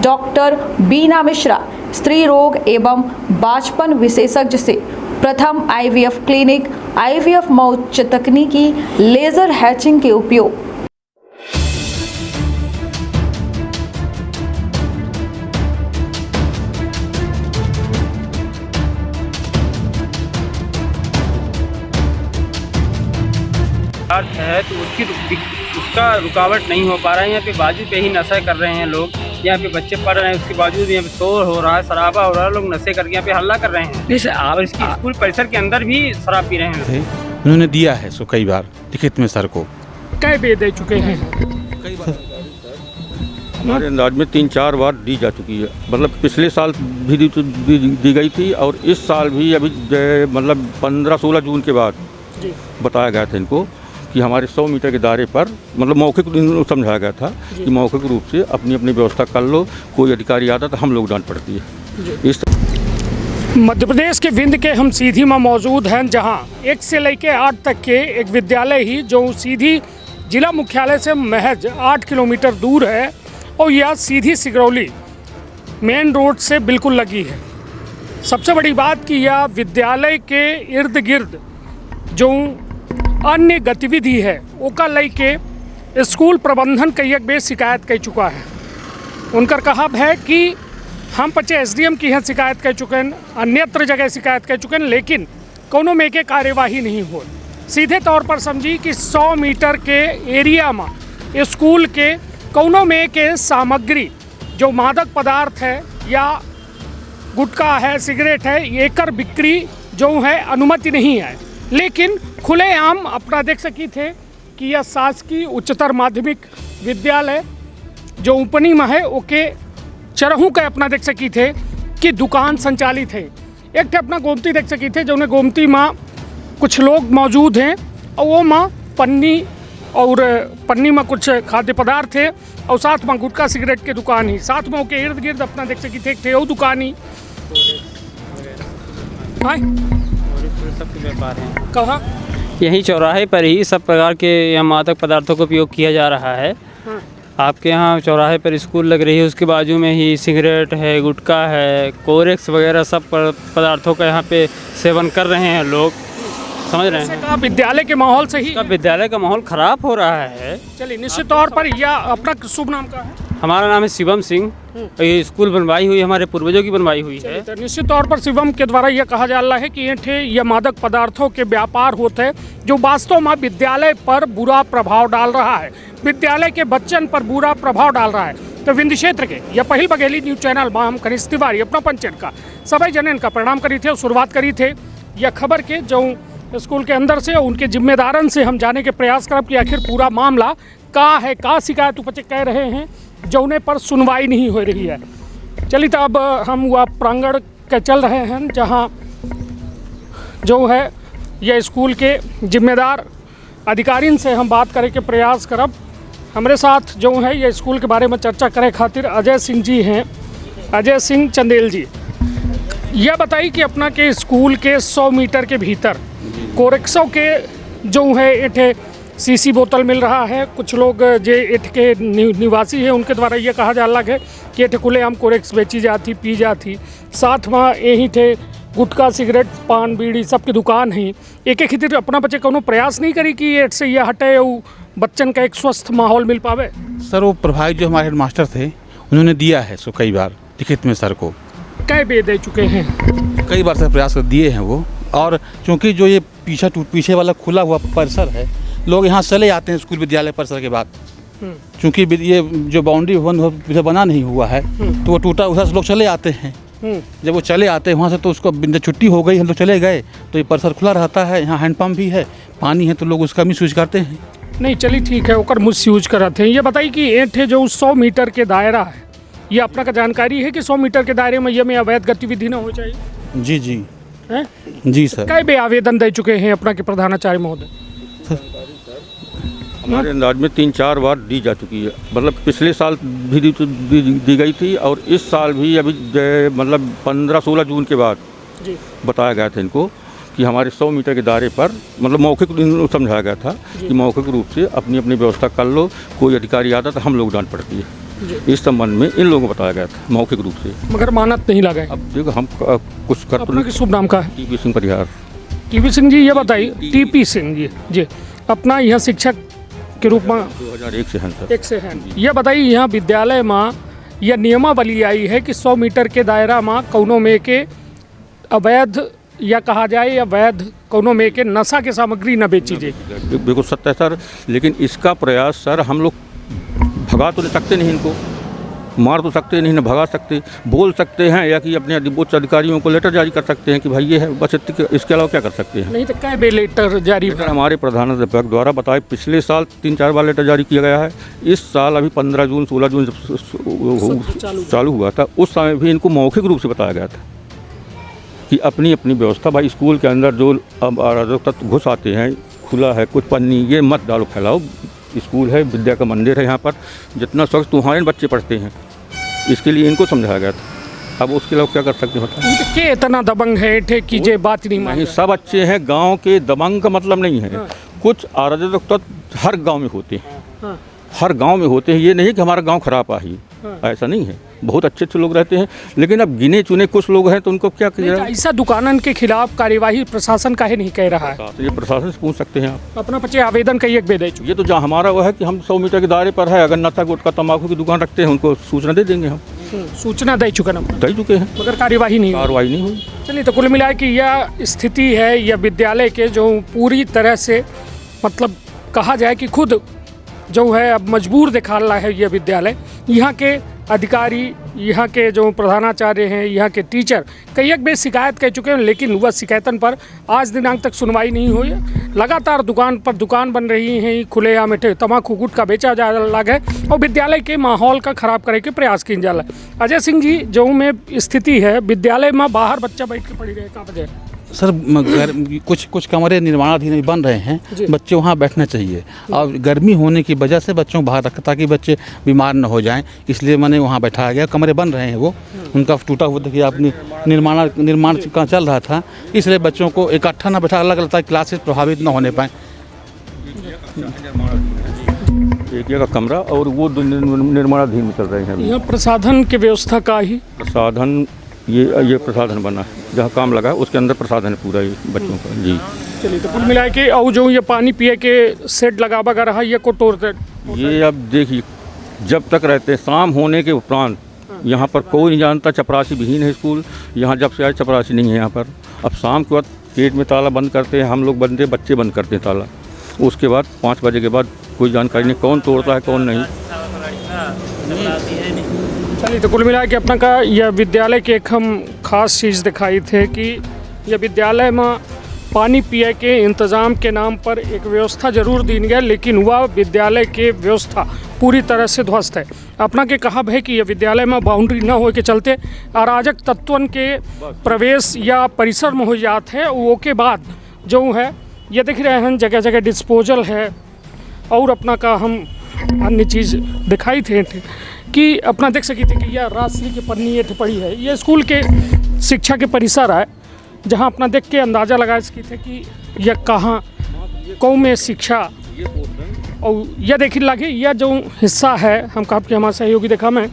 Doctor बीना मिश्रा स्त्री रोग एवं बांझपन विशेषज्ञ से प्रथम IVF क्लिनिक, IVF में उच्च तकनीकी लेजर हैचिंग के उपयोग। है तो उसका रुकावट नहीं हो पा रहा है। यहाँ पे बाजू पे ही नशा कर रहे हैं लोग, यहाँ पे बच्चे पढ़ रहे हैं, उसके बावजूद यहाँ पे शोर हो रहा है, शराबा हो रहा है, लोग नशे करके यहाँ पे हल्ला कर रहे हैं। और इसकी स्कूल परिसर के अंदर भी शराब पी रहे हैं। उन्होंने दिया है सो कई बार लिखित में सर को कई बार दे चुके हैं। कई बार हमारे अंदाज में 3-4 बार दी जा चुकी है। मतलब पिछले साल भी दी गई थी और इस साल भी अभी मतलब 15-16 जून के बाद बताया गया था इनको कि हमारे 100 मीटर के दायरे पर मतलब मौखिक समझाया गया था कि मौखिक रूप से अपनी अपनी व्यवस्था कर लो, कोई अधिकारी आता तो हम लोग डांट पड़ती है। इस मध्य प्रदेश के विंध्य के हम सीधी में मौजूद हैं, जहां 1 से लेकर 8 तक के एक विद्यालय ही जो सीधी जिला मुख्यालय से महज 8 किलोमीटर दूर है और यह सीधी सिगरौली मेन रोड से बिल्कुल लगी है। सबसे बड़ी बात कि यह विद्यालय के इर्द गिर्द जो अन्य गतिविधि है ओका लेके स्कूल प्रबंधन कई एक बेर शिकायत कर चुका है। उनकर कहब है कि हम 25 SDM की यहाँ शिकायत कर चुके हैं, अन्यत्र जगह शिकायत कर चुके हैं, लेकिन कोनो में के कार्यवाही नहीं हो। सीधे तौर पर समझी कि 100 मीटर के एरिया में स्कूल के कोनो में के सामग्री जो मादक पदार्थ है या गुटखा है, सिगरेट है, एकर बिक्री जो है अनुमति नहीं है। लेकिन खुलेआम अपना देख सकी थे कि यह शासकीय उच्चतर माध्यमिक विद्यालय जो उपनी में है ओके चरहू का अपना देख सकी थे कि दुकान संचालित है। एक थे अपना गोमती देख सकी थे जो उन्हें गोमती में कुछ लोग मौजूद हैं और वो माँ पन्नी में कुछ खाद्य पदार्थ थे और साथ में गुटखा सिगरेट के दुकान ही, साथ में ओके इर्द गिर्द अपना देख सकी थे वो दुकान ही सबके व्यापार हैं। कहाँ यही चौराहे पर ही सब प्रकार के यहाँ मादक पदार्थों का उपयोग किया जा रहा है। आपके यहाँ चौराहे पर स्कूल लग रही है, उसके बाजू में ही सिगरेट है, गुटखा है, कोरेक्स वगैरह सब पदार्थों का यहाँ पे सेवन कर रहे हैं लोग, समझ रहे हैं। विद्यालय के माहौल से ही विद्यालय का माहौल खराब हो रहा है। चलिए, निश्चित तौर पर यह अपना शुभ नाम का है। हमारा नाम है शिवम सिंह। ये स्कूल बनवाई हुई हमारे पूर्वजों की बनवाई हुई है। तो निश्चित तौर पर शिवम के द्वारा यह कहा जा रहा है कि यह मादक पदार्थों के व्यापार होते हैं जो वास्तव में विद्यालय पर बुरा प्रभाव डाल रहा है, विद्यालय के बच्चन पर बुरा प्रभाव डाल रहा है। तो विंध्य क्षेत्र के यह पहल बघेली न्यूज चैनल में हम कनिष्ठ तिवारी अपना पंचन का सभी जनन का प्रणाम करी थे और शुरुआत करी थे यह खबर के जो स्कूल के अंदर से उनके जिम्मेदारन से हम जाने के प्रयास करब कि आखिर पूरा मामला का है, का शिकायत उपचे कह रहे हैं जौने पर सुनवाई नहीं हो रही है। चलिए, तो अब हम वह प्रांगण के चल रहे हैं जहां जो है यह स्कूल के जिम्मेदार अधिकारियों से हम बात करे के प्रयास करब। हमारे साथ जो है यह स्कूल के बारे में चर्चा करे खातिर अजय सिंह जी हैं, अजय सिंह चंदेल जी। यह बताइए कि अपना के स्कूल के 100 मीटर के भीतर कोरेक्सों के जो है एठे सीसी बोतल मिल रहा है। कुछ लोग जे एठ के निवासी हैं उनके द्वारा ये कहा जा रहा है कि एठ खुलेआम कोरेक्स बेची जाती, पी जाती, साथ में यही थे गुटखा सिगरेट पान बीड़ी सब की दुकान है। एक खितिर अपना बच्चे कोनो प्रयास नहीं करी कि एठ से यह हटे और बच्चन का एक स्वस्थ माहौल मिल पावे। सर वो प्रभारी जो हमारे हेडमास्टर थे उन्होंने दिया है सो कई बार लिखित में सर को कई बार दे चुके हैं। कई बार सर प्रयास कर दिए हैं वो। और क्योंकि जो ये पीछे वाला खुला हुआ परिसर है, लोग यहाँ चले आते हैं स्कूल विद्यालय परिसर के बाद, क्योंकि ये जो बाउंड्री पीछे बना नहीं हुआ है तो वो टूटा, उधर से लोग चले आते हैं। जब वो चले आते हैं वहाँ से तो उसको छुट्टी हो गई, हम लोग चले गए तो ये परिसर खुला रहता है, यहाँ हैंडपम्प भी है, पानी है, तो लोग उसका मिस यूज करते हैं। नहीं, चलिए ठीक है, ओकर मिस यूज कराते हैं। ये बताइए कि एठे जो 100 मीटर के दायरा है, ये अपना का जानकारी है कि 100 मीटर के दायरे में ये में अवैध गतिविधि न हो चाहिए? जी जी है जी सर। कई बे आवेदन दे चुके हैं अपना के प्रधानाचार्य महोदय? हमारे अंदाज में 3-4 बार दी जा चुकी है। मतलब पिछले साल भी दी गई थी और इस साल भी अभी मतलब 15-16 जून के बाद बताया गया था इनको कि हमारे 100 मीटर के दायरे पर मतलब मौखिक समझाया गया था कि मौखिक रूप से अपनी अपनी व्यवस्था कर लो, कोई अधिकारी आता तो हम लोग डांट पड़ती है। इस संबंध में इन लोगों को बताया गया था मौखिक रूप से। मगर मानत नहीं लगा है। अब देखो हम कुछ कर तो अपना किस शुभ नाम का है? टीपी सिंह परिहार। टीपी सिंह जी, ये बताइए, टीपी सिंह जी जी अपना यहाँ शिक्षक के रूप में 2001 से हैं सर। एक से हैं। ये बताइए यहाँ विद्यालय में यह नियमावली आई है कि 100 मीटर के दायरा में कौनों में के अवैध या कहा जाए या वैध कौनों में के नशा के सामग्री न बेची जाए। बिल्कुल सत्य है सर, लेकिन इसका प्रयास सर हम लोग भगा तो नहीं सकते, नहीं इनको मार तो सकते नहीं, न भगा सकते, बोल सकते हैं या कि अपने उच्च अधिकारियों को लेटर जारी कर सकते हैं कि भाई ये है, बस इसके अलावा क्या कर सकते हैं। नहीं तो कै बे लेटर जारी सर हमारे प्रधानाध्यापक द्वारा बताए पिछले साल 3-4 बार लेटर जारी किया गया है। इस साल अभी 15 जून 16 जून चालू हुआ था, उस समय भी इनको मौखिक रूप से बताया गया था कि अपनी अपनी व्यवस्था, भाई स्कूल के अंदर जो अब अराजक तत्व घुस आते हैं, खुला है कुछ पन्नी, ये मत डालो फैलाओ। स्कूल है, विद्या का मंदिर है, यहाँ पर जितना स्वच्छ तुम्हारे बच्चे पढ़ते हैं, इसके लिए इनको समझाया गया था। अब उसके अलावा क्या कर सकते हैं? के इतना दबंग है थे कि जे बात नहीं नहीं, माने। सब अच्छे हैं, गांव के दबंग का मतलब नहीं है। कुछ अराजक तत्व हर गांव में होते हैं, हर गांव में होते हैं। ये नहीं कि हमारा गांव खराब ही, ऐसा नहीं है, बहुत अच्छे अच्छे लोग रहते हैं, लेकिन अब गिने चुने कुछ लोग हैं तो उनको क्या किया जाए? ऐसा दुकानन के खिलाफ कार्यवाही प्रशासन काहे नहीं कह रहा है? ये प्रशासन से पूछ सकते हैं आप। अपना बच्चे आवेदन कई एक दे चुके। ये तो जहाँ हमारा वो है कि हम 100 मीटर के दायरे पर है, अगर नशा गुटखा तंबाकू की दुकान रखते हैं उनको सूचना दे देंगे, हम सूचना दे चुके ना, दे चुके हैं, मगर कार्यवाही नहीं हुई। कार्रवाई नहीं हुई। चलिए, तो कुल मिलाए कि यह स्थिति है यह विद्यालय के जो पूरी तरह से मतलब कहा जाए कि खुद जो है अब मजबूर दिखा रहा है यह विद्यालय। यहाँ के अधिकारी, यहाँ के जो प्रधानाचार्य हैं, यहाँ के टीचर कई एक बेर शिकायत कर चुके हैं, लेकिन वह शिकायतन पर आज दिनांक तक सुनवाई नहीं हुई है। लगातार दुकान पर दुकान बन रही हैं, खुलेआम तम्बाकू गुटखा बेचा जा लगा है और विद्यालय के माहौल का खराब करे के प्रयास किया जा रहा है। अजय सिंह जी, जो में स्थिति है विद्यालय में बाहर बच्चा बैठ के पढ़ी रहे का वजह? सर कुछ कमरे निर्माणाधीन बन रहे हैं, बच्चे वहाँ बैठना चाहिए, और गर्मी होने की वजह से बच्चों को बाहर रखा ताकि बच्चे बीमार न हो जाएं, इसलिए मैंने वहाँ बैठाया गया। कमरे बन रहे हैं, वो उनका टूटा हुआ देखिए आप, निर्माण का चल रहा था, इसलिए बच्चों को इकट्ठा ना बैठा, अलग अलग ताकि क्लासेस प्रभावित न होने पाएँ। एक जगह कमरा और वो निर्माणाधीन में चल रहे हैं। यहाँ प्रसाधन की व्यवस्था का ही प्रसाधन, ये प्रसाधन बना है, जहाँ काम लगा है उसके अंदर प्रसाधन है पूरा ये बच्चों का। जी चलिए, तो कुल मिला के और जो ये पानी पिए के सेट लगा वगैरह रहा ये को तोड़ दे। ये अब देखिए, जब तक रहते हैं शाम होने के उपरांत यहाँ पर कोई नहीं जानता, चपरासी विहीन है स्कूल। यहाँ जब से आए चपरासी नहीं है यहाँ पर। अब शाम के बाद गेट में ताला बंद करते हैं, हम लोग बंद बच्चे बंद करते हैं ताला। उसके बाद 5 बजे के बाद कोई जानकारी नहीं, कौन तोड़ता है कौन नहीं। चलिए, तो कुल मिला के अपना का यह विद्यालय के एक हम खास चीज़ दिखाई थे कि यह विद्यालय में पानी पिए के इंतज़ाम के नाम पर एक व्यवस्था जरूर दी गया, लेकिन वह विद्यालय के व्यवस्था पूरी तरह से ध्वस्त है। अपना के कहा है कि यह विद्यालय में बाउंड्री न हो के चलते अराजक तत्वन के प्रवेश या परिसर में हो जाते हैं। वो के बाद जो है ये देख रहे हैं जगह जगह डिस्पोजल है, और अपना का हम अन्य चीज़ दिखाई थे कि अपना देख सकी थे कि यह राशि की पन्नी ये पड़ी है। ये स्कूल के शिक्षा के परिसर है, जहां अपना देख के अंदाज़ा लगा सकी थे कि यह कहाँ कौन में शिक्षा। और यह देख लगे यह जो हिस्सा है, हम कहा कि हमारे सहयोगी देखा मैं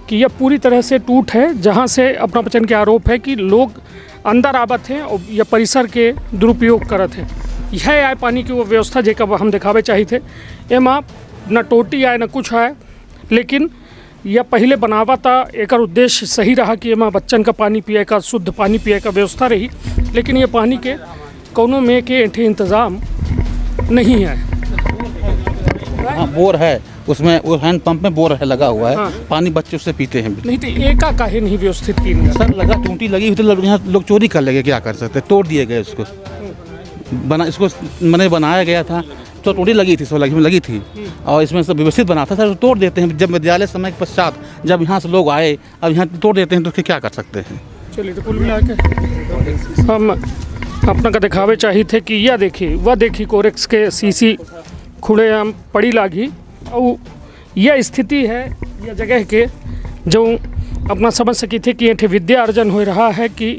कि यह पूरी तरह से टूट है, जहां से अपना बच्चन के आरोप है कि लोग अंदर आवत हैं और यह परिसर के दुरुपयोग करत हैं। यह आए पानी की वो व्यवस्था जेकब हम दिखावे चाहिए थे, एमा न टोटी आए न कुछ आए, लेकिन यह पहले बनावा था। एक उद्देश्य सही रहा कि एमा बच्चन का पानी पिए का, शुद्ध पानी पिए का व्यवस्था रही, लेकिन ये पानी के कोनो में के ऐठे इंतज़ाम नहीं है। हाँ, बोर है उसमें, वो हैंड पंप में बोर है लगा हुआ है। हाँ। पानी बच्चे उससे पीते हैं। नहीं तो एका काहे नहीं व्यवस्थित की गई? सर लगा टूटी लगी हुई तो यहाँ लोग चोरी कर लेंगे, क्या कर सकते, तोड़ दिए गए उसको। इसको मैंने बनाया गया था तो टूटी लगी थी, सो लगी थी, और इसमें सब व्यवस्थित बना था सर, तोड़ देते हैं। जब विद्यालय समय के पश्चात जब यहाँ से लोग आए, अब यहाँ तोड़ देते हैं तो फिर क्या कर सकते हैं। चलिए, तो कुल मिला के हम अपना का दिखावे चाहिए थे कि यह देखिए, वह देखिए कोरेक्स के सीसी खुड़े हम पड़ी लागी, और यह स्थिति है यह जगह के जो अपना समझ सकी थे कि ये विद्या अर्जन हो रहा है कि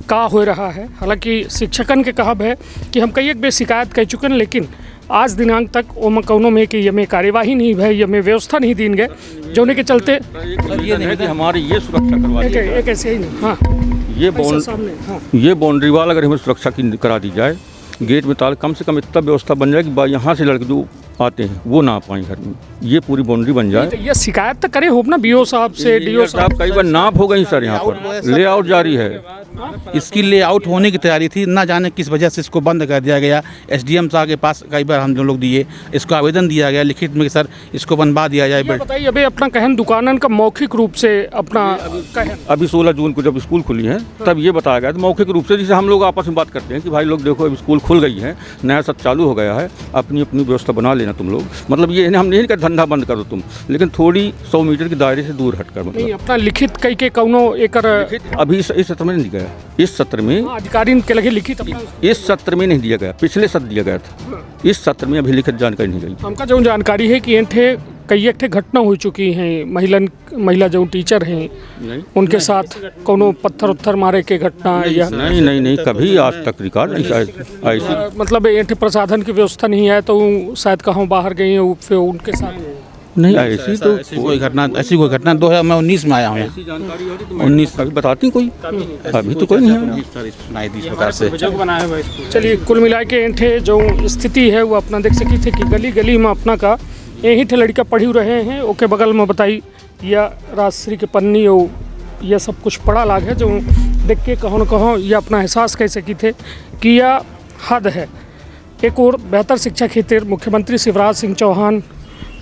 का हो रहा है। हालांकि शिक्षकन के कहब है कि हम कई एक बेर शिकायत कर चुके हैं, लेकिन आज दिनांक तक ओम कौनो में कि ये कार्यवाही नहीं भई, ये में व्यवस्था नहीं दीन गए, जोने के चलते ये नहीं है कि हमारी ये सुरक्षा करवा दी जाए। एक ऐसे ही नहीं। हाँ, ये ऐसे सामने। हाँ, ये बाउंड्री वाल अगर हमें सुरक्षा की करा दी जाए, गेट में ताल कम से कम इतना व्यवस्था बन जाए कि यहाँ से लड़के जो आते हैं वो ना पाएँ घर में, ये पूरी बाउंड्री बन जाए। तो ये शिकायत तो करे हो ना बीओ साहब से, डीओ साहब। कई बार नाप हो गई सर, यहाँ पर लेआउट जारी है। इसकी लेआउट होने की तैयारी थी, ना जाने किस वजह से इसको बंद कर दिया गया। एसडीएम साहब के पास कई बार हम लोग दिए, इसको आवेदन दिया गया लिखित में कि सर इसको बनवा दिया जाए। ये बताइए अभी अपना कहन दुकानन का मौखिक रूप से अपना कहन अभी 16 जून को जब स्कूल खुली है तब ये बताया गया, तो मौखिक रूप से जैसे हम लोग आपस में बात करते हैं कि भाई लोग देखो अब स्कूल खुल गई है, नया सब चालू हो गया है, अपनी अपनी व्यवस्था बना लेना तुम लोग। मतलब ये हम नहीं कर धंधा बंद करो तुम, लेकिन थोड़ी 100 मीटर के दायरे से दूर हटकर। नहीं, मतलब अपना लिखित कई के कौनो एक अभी इस सत्र में नहीं दिया गया, इस सत्र में अधिकारी के लगे लिखित अपना इस सत्र में नहीं दिया गया, पिछले सत्र दिया गया था। इस सत्र में अभी लिखित जानकारी नहीं गई। हमका जो जानकारी है कि एठे कई एक घटना हो चुकी हैं, महिला जो टीचर हैं उनके साथ कोनो पत्थर उत्थर मारे के घटना या नहीं कभी आज तक रिकॉर्ड नहीं ऐसी। मतलब एठे प्रसाधन की व्यवस्था नहीं है तो शायद कहाँ बाहर गई है फिर उनके साथ नहीं ऐसी तो कोई घटना 2019 में आया हूँ, 19 अभी बताती कोई, अभी तो कोई नहीं है सुनाई दी इस प्रकार से। चलिए कुल मिला के एठे जो स्थिति है वो अपना देख सकी थे कि गली गली में अपना का यही थे लड़का पढ़ी रहे हैं, ओके बगल में बताई या राजश्री के पन्नी और यह सब कुछ पड़ा लाग है, जो देख के कहो न कहो यह अपना एहसास कह सकी थे कि यह हद है। एक और बेहतर शिक्षा के खातिर मुख्यमंत्री शिवराज सिंह चौहान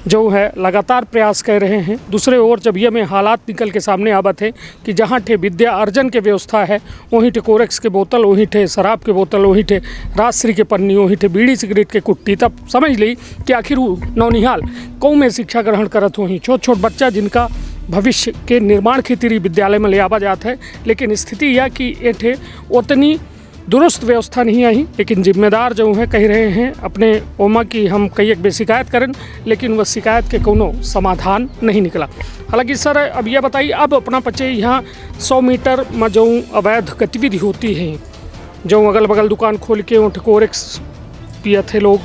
जो है लगातार प्रयास कर रहे हैं। दूसरे ओर जब ये में हालात निकल के सामने आवत है कि जहाँ ठे विद्या अर्जन के व्यवस्था है वहीं ठे कोरेक्स के बोतल, वहीं ठे शराब के बोतल, वहीं ठे राजश्री के पन्नी, वहीं ठे बीड़ी सिगरेट के कुट्टी, तब समझ ली कि आखिर वो नौनिहाल कौ में शिक्षा ग्रहण करत हो ही छोट छोट बच्चा जिनका भविष्य के निर्माण खातिर विद्यालय में ले आवा जाता है। लेकिन स्थिति यह कि एठे उतनी दुरुस्त व्यवस्था नहीं आई, लेकिन जिम्मेदार जो है कह रहे हैं अपने ओमा की हम कई एक बे शिकायत करें, लेकिन वह शिकायत के कोनो समाधान नहीं निकला। हालांकि सर अब यह बताइए, अब अपना बच्चे यहाँ 100 मीटर में जो अवैध गतिविधि होती है, जो अगल बगल दुकान खोल के कोरेक्स पिए थे लोग,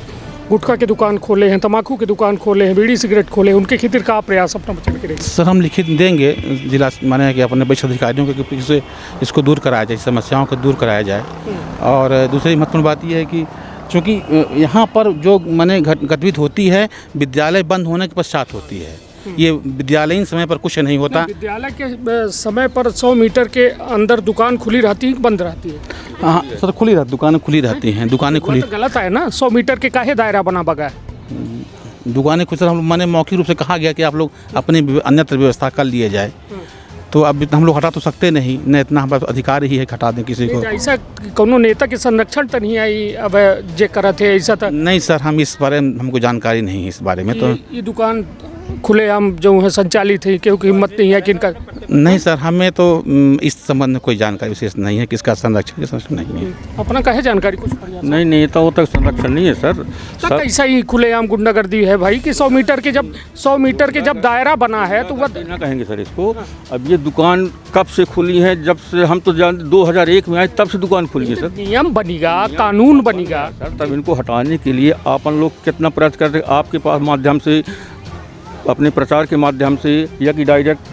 गुटखा के दुकान खोले हैं, तम्बाकू के दुकान खोले हैं, बीड़ी सिगरेट खोले हैं, उनके खातिर का प्रयास अपना बच्चे करेंगे? सर हम लिखित देंगे जिला माने कि अपने वरिष्ठ अधिकारियों को कि इसे इसको दूर कराया जाए, समस्याओं को दूर कराया जाए। और दूसरी महत्वपूर्ण बात यह है कि चूँकि यहाँ पर जो माने गतिविधि होती है विद्यालय बंद होने के पश्चात होती है, ये विद्यालयीन समय पर कुछ नहीं होता। विद्यालय के समय पर 100 मीटर के अंदर दुकान खुली रहती है, बंद रहती है? हाँ सर खुली रहती, दुकानें खुली रहती हैं, दुकानें खुली। तो गलत है ना, 100 मीटर के काहे दायरा बना बगा? दुकानें खुद सर हम मैंने मौखिक रूप से कहा गया कि आप लोग अपनी अन्यत्र व्यवस्था कर लिए जाए, तो अब हम लोग हटा तो सकते नहीं, न इतना हमारा अधिकार ही है हटा दें किसी को। ऐसा कोनो नेता के संरक्षण तो नहीं आई अब जे करत है ऐसा तो नहीं सर, हम इस बारे में हमको जानकारी नहीं है इस बारे में। तो ये दुकान खुलेआम जो है संचालित है, क्योंकि हिम्मत नहीं है कि इनका नहीं सर, हमें तो इस संबंध में कोई जानकारी विशेष नहीं है, किसका संरक्षण नहीं है। अपना कहे जानकारी कुछ नहीं नेताओं तक संरक्षण नहीं है सर। ऐसा ही खुलेआम गुंडागर्दी है भाई कि 100 मीटर के जब दायरा बना है तो वह ना कहेंगे सर इसको। अब ये दुकान कब से खुली है, जब से हम तो जानते 2001 में आए तब से दुकान खुली है सर। नियम बनेगा, कानून बनेगा सर, तब इनको हटाने के लिए अपन लोग कितना प्रयास करते हैं, आपके पास माध्यम से, अपने प्रचार के माध्यम से, या कि डायरेक्ट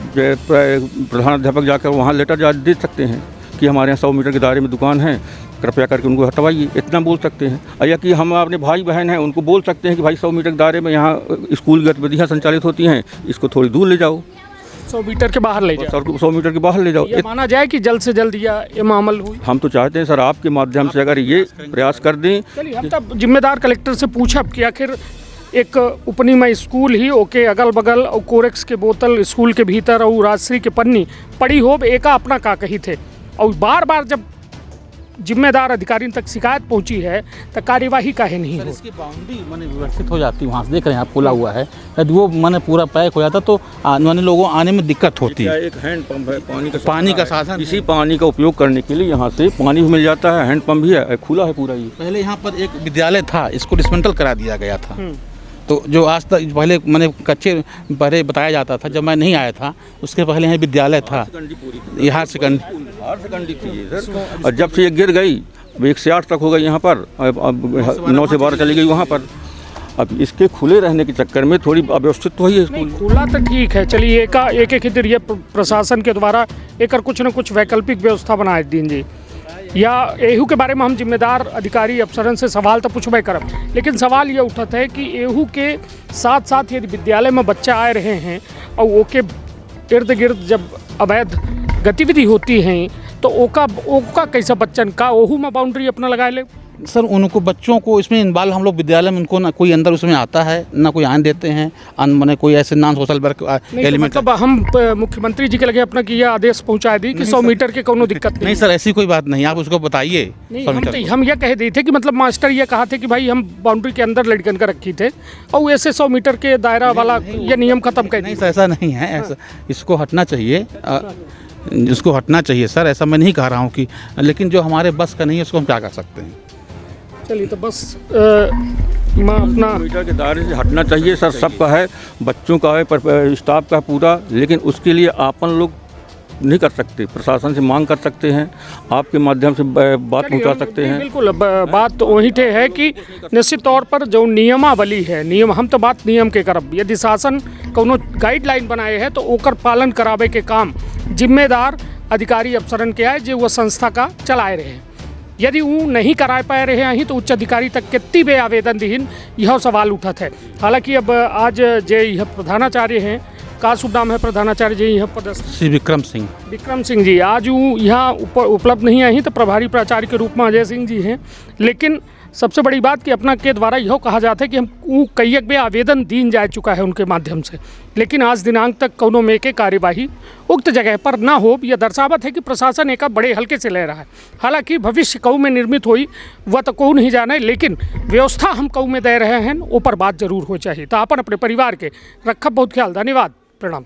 प्रधान अध्यापक जाकर वहाँ लेटर दे सकते हैं कि हमारे यहाँ 100 मीटर के दायरे में दुकान है, कृपया करके उनको हटवाइए, इतना बोल सकते हैं। या कि हम अपने भाई बहन हैं उनको बोल सकते हैं कि भाई 100 मीटर के दायरे में यहाँ स्कूल गतिविधियाँ संचालित होती हैं, इसको थोड़ी दूर ले जाओ, 100 मीटर के बाहर ले जाओ, 100 मीटर के बाहर ले जाओ। ये माना जाए कि जल्द से जल्द ये मामल हुई। हम तो चाहते हैं सर आपके माध्यम से अगर ये प्रयास कर दें। चलिए हम तब जिम्मेदार कलेक्टर से पूछब कि आखिर एक उपनी में स्कूल ही ओके अगल बगल और कोरेक्स के बोतल स्कूल के भीतर और राजश्री के पन्नी पड़ी हो, एका अपना का कही थे, और बार बार जब जिम्मेदार अधिकारी तक शिकायत पहुंची है तो कार्यवाही काहे नहीं हो? इसकी बाउंड्री माने व्यवस्थित हो जाती, वहाँ से देख रहे हैं आप खुला हुआ है, यदि वो माने पूरा पैक हो जाता तो माने लोगों आने में दिक्कत होती है। एक हैंड पंप है, पानी का साधन, इसी पानी का उपयोग करने के लिए यहाँ से पानी भी मिल जाता है, हैंड पंप भी है, खुला है पूरा। ये पहले यहाँ पर एक विद्यालय था, इसको डिसमेंटल करा दिया गया था। तो जो आज तक पहले मैंने कच्चे पहले बताया जाता था, जब मैं नहीं आया था उसके पहले यहाँ विद्यालय था, यहाँ सेकेंडरी थी सर। और जब से ये गिर गई, अब 1 से 8 तक हो गई यहाँ पर, अब 9 से 12 चली गई वहाँ पर, अब इसके खुले रहने के चक्कर में थोड़ी अव्यवस्थित तो ही है नहीं स्कूल। खुला तो ठीक है, चलिए एक एक इधर ये प्रशासन के द्वारा एक कुछ न कुछ वैकल्पिक व्यवस्था बनाए दीन जी, या एहू के बारे में हम जिम्मेदार अधिकारी अफसरन से सवाल तो पूछबे करब, लेकिन सवाल ये उठत है कि एहू के साथ साथ यदि विद्यालय में बच्चे आ रहे हैं और ओके इर्द गिर्द जब अवैध गतिविधि होती हैं तो ओका कैसा बच्चन का ओहू में बाउंड्री अपना लगाए ले। सर उनको बच्चों को इसमें इन्वॉल्व हम लोग विद्यालय में उनको ना कोई अंदर उसमें आता है ना कोई आने देते हैं, मैंने कोई ऐसे नॉन सोशल वर्क एलिमेंट। मतलब हम मुख्यमंत्री जी के लगे अपना कि यह आदेश पहुंचा दी कि 100 मीटर के कोनो दिक्कत नहीं सर, ऐसी कोई बात नहीं, आप उसको बताइए। नहीं हम ये कह दी थे कि मतलब मास्टर ये कहा थे कि भाई हम बाउंड्री के अंदर लड़कन का रखी थे और ऐसे 100 मीटर के दायरा वाला ये नियम खत्म कर नहीं सर, ऐसा नहीं है, ऐसा इसको हटना चाहिए, इसको हटना चाहिए सर, ऐसा मैं नहीं कह रहा हूँ कि, लेकिन जो हमारे बस का नहीं है उसको हम क्या कर सकते हैं। चलिए तो बस मैं अपना मीटर के दायरे से हटना चाहिए सर, सबका है, बच्चों का है, पर स्टाफ का पूरा, लेकिन उसके लिए आपन लोग नहीं कर सकते, प्रशासन से मांग कर सकते हैं, आपके माध्यम से बात पहुंचा सकते हैं। बिल्कुल बात तो वही थे है कि निश्चित तौर पर जो नियमावली है, नियम हम तो बात नियम के करब, यदि शासन कोनो गाइडलाइन बनाए है तो ओकर पालन करावे के काम जिम्मेदार अधिकारी अफसरन के आए जो वह संस्था का चलाए रहे। यदि वो नहीं कराए पाए रहे हैं तो उच्च अधिकारी तक कितनी बे आवेदन दीन यह सवाल उठत है। हालांकि अब आज जे यह प्रधानाचार्य हैं, का शुभ नाम है प्रधानाचार्य जी यह पदस्थ? श्री विक्रम सिंह। विक्रम सिंह जी आज वो यहाँ उपलब्ध नहीं आई तो प्रभारी प्राचार्य के रूप में अजय सिंह जी हैं, लेकिन सबसे बड़ी बात कि अपना के द्वारा यह कहा जाता है कि हम कई एक बे आवेदन दीन जा चुका है उनके माध्यम से, लेकिन आज दिनांक तक कौनो में के कार्यवाही उक्त जगह पर ना हो, यह दर्शावत है कि प्रशासन एक बड़े हल्के से ले रहा है। हालांकि भविष्य कऊ में निर्मित हुई वह तो कऊ नहीं जाना है, लेकिन व्यवस्था हम कऊ में दे रहे हैं ऊपर बात जरूर हो चाहिए। तो अपन अपने परिवार के रखब बहुत ख्याल। धन्यवाद, प्रणाम।